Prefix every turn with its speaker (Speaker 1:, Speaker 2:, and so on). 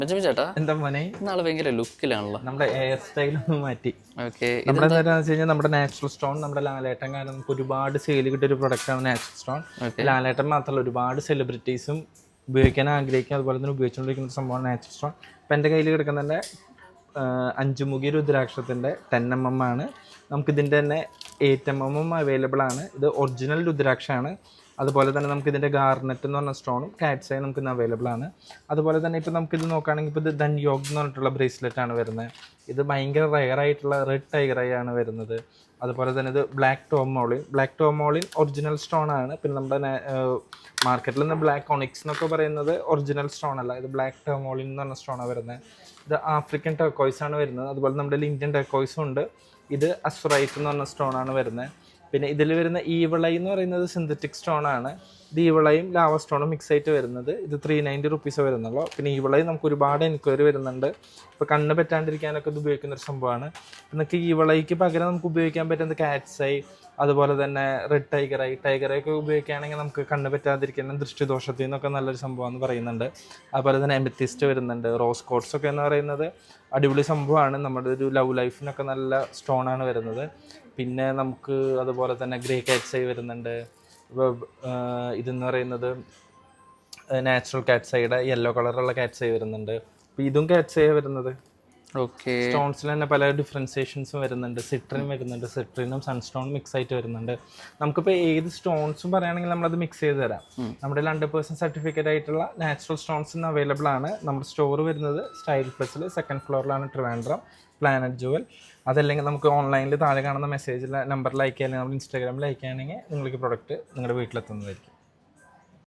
Speaker 1: Benjamin ചേട്ടാ,
Speaker 2: എന്താ മോനെ,
Speaker 1: നാളെ ഭയങ്കര ലുക്കിലാണല്ലോ.
Speaker 2: നമ്മുടെ ഹെയർ സ്റ്റൈൽ ഒന്ന് മാറ്റി.
Speaker 1: ഓക്കെ,
Speaker 2: നമ്മുടെ എന്താണെന്ന് വെച്ച് കഴിഞ്ഞാൽ നമ്മുടെ നാച്ചുറൽ സ്റ്റോൺ, നമ്മുടെ ലാലേട്ടൻ കാരണം നമുക്ക് ഒരുപാട് സെയിൽ കിട്ടിയ ഒരു പ്രൊഡക്റ്റാണ് നാച്ചുറൽ സ്റ്റോൺ. ലാലേട്ടൻ മാത്രമല്ല, ഒരുപാട് സെലിബ്രിറ്റീസും ഉപയോഗിക്കാൻ ആഗ്രഹിക്കും, അതുപോലെ തന്നെ ഉപയോഗിച്ചുകൊണ്ടിരിക്കുന്ന സംഭവമാണ് നാച്ചുറൽ സ്റ്റോൺ. ഇപ്പം എൻ്റെ കയ്യിൽ കിടക്കുന്നതിൻ്റെ 5 മുഖി രുദ്രാക്ഷത്തിൻ്റെ 10mm ആണ്. നമുക്കിതിൻ്റെ തന്നെ 8mm അവൈലബിൾ ആണ്. ഇത് ഒറിജിനൽ രുദ്രാക്ഷമാണ്. അതുപോലെ തന്നെ നമുക്കിതിൻ്റെ ഗാർനെറ്റ് എന്ന് പറഞ്ഞ സ്റ്റോണും കാറ്റ്സായി നമുക്ക് ഇന്ന് അവൈലബിൾ ആണ്. അതുപോലെ തന്നെ ഇപ്പോൾ നമുക്കിത് നോക്കുകയാണെങ്കിൽ ഇപ്പോൾ ഇത് ധൻയോഗ് എന്ന് പറഞ്ഞിട്ടുള്ള ബ്രേസ്ലെറ്റ് ആണ് വരുന്നത്. ഇത് ഭയങ്കര റയറായിട്ടുള്ള റെഡ് ടൈഗറായി ആണ് വരുന്നത്. അതുപോലെ തന്നെ ഇത് ബ്ലാക്ക് ടോമോളിൻ ഒറിജിനൽ സ്റ്റോൺ ആണ്. പിന്നെ നമ്മുടെ മാർക്കറ്റിൽ നിന്ന് ബ്ലാക്ക് ഒണിക്സ് എന്നൊക്കെ പറയുന്നത് ഒറിജിനൽ സ്റ്റോൺ അല്ല, ഇത് ബ്ലാക്ക് ടോമോളിൻ എന്ന് പറഞ്ഞ സ്റ്റോണാണ് വരുന്നത്. ഇത് ആഫ്രിക്കൻ ടെർക്കോയ്സ് ആണ് വരുന്നത്. അതുപോലെ നമ്മുടെ ഇന്ത്യൻ ടെർക്കോയ്സും ഉണ്ട്. ഇത് അസ്ഫറൈറ്റ് എന്ന് പറഞ്ഞ സ്റ്റോൺ ആണ് വരുന്നത്. പിന്നെ ഇതിൽ വരുന്ന ഈവളൈ എന്ന് പറയുന്നത് സിന്തറ്റിക് സ്റ്റോൺ ആണ്. ഇത് ഈവളയും ലാവ സ്റ്റോണും മിക്സ് ആയിട്ട് വരുന്നത്. ഇത് 390 റുപ്പീസ് വരുന്നുള്ളൂ. പിന്നെ ഈവളൈ നമുക്ക് ഒരുപാട് എൻക്വയറി വരുന്നുണ്ട്. ഇപ്പോൾ കണ്ണ് പറ്റാണ്ടിരിക്കാനൊക്കെ ഇത് ഉപയോഗിക്കുന്ന ഒരു സംഭവമാണ്. നമുക്ക് ഈവളൈക്ക് പകരം നമുക്ക് ഉപയോഗിക്കാൻ പറ്റുന്നത് കാറ്റ്സൈ, അതുപോലെ തന്നെ റെഡ് ടൈഗറായി ഒക്കെ ഉപയോഗിക്കുകയാണെങ്കിൽ നമുക്ക് കണ്ണ് പറ്റാതിരിക്കുന്ന ദൃഷ്ടിദോഷത്തിൽ നിന്നൊക്കെ നല്ലൊരു സംഭവമാണെന്ന് പറയുന്നുണ്ട്. അതുപോലെ തന്നെ എമത്തിസ്റ്റ് വരുന്നുണ്ട്. റോസ് കോട്ട്സ് ഒക്കെ എന്ന് പറയുന്നത് അടിപൊളി സംഭവമാണ്. നമ്മുടെ ഒരു ലവ് ലൈഫിനൊക്കെ നല്ല സ്റ്റോണാണ് വരുന്നത്. പിന്നെ നമുക്ക് അതുപോലെ തന്നെ ഗ്രേ കാറ്റ്സൈ വരുന്നുണ്ട്. ഇതെന്ന് പറയുന്നത് നാച്ചുറൽ കാറ്റ്സൈയുടെ യെല്ലോ കളറുള്ള കാറ്റ്സൈ വരുന്നുണ്ട്. അപ്പോൾ ഇതും കാറ്റ്സൈ വരുന്നത്.
Speaker 1: ഓക്കെ,
Speaker 2: സ്റ്റോൺസിൽ തന്നെ പല ഡിഫറൻസിയേഷൻസും വരുന്നുണ്ട്. സിട്രിൻ വരുന്നുണ്ട്, സിട്രിനും സൺസ്റ്റോൺ മിക്സ് ആയിട്ട് വരുന്നുണ്ട്. നമുക്കിപ്പോൾ ഏത് സ്റ്റോൺസും പറയുകയാണെങ്കിൽ നമ്മളത് മിക്സ് ചെയ്ത് തരാം. നമ്മുടെ 100% സർട്ടിഫിക്കറ്റ് ആയിട്ടുള്ള നാച്ചുറൽ സ്റ്റോൺസ് ഇന്ന് അവൈലബിൾ ആണ്. നമ്മുടെ സ്റ്റോർ വരുന്നത് സ്റ്റൈൽ പ്ലസിൽ 2nd ഫ്ലോറിലാണ്, ട്രിവാൻഡ്രം പ്ലാനറ്റ് ജുവൽ. അതല്ലെങ്കിൽ നമുക്ക് ഓൺലൈനിൽ താഴെ കാണുന്ന മെസ്സേജിൽ നമ്പറിൽ അയക്കുകയാണെങ്കിൽ, നമ്മൾ ഇൻസ്റ്റാഗ്രാമിൽ അയക്കുകയാണെങ്കിൽ നിങ്ങൾക്ക് പ്രൊഡക്റ്റ് നിങ്ങളുടെ വീട്ടിലെത്തുന്നതായിരിക്കും.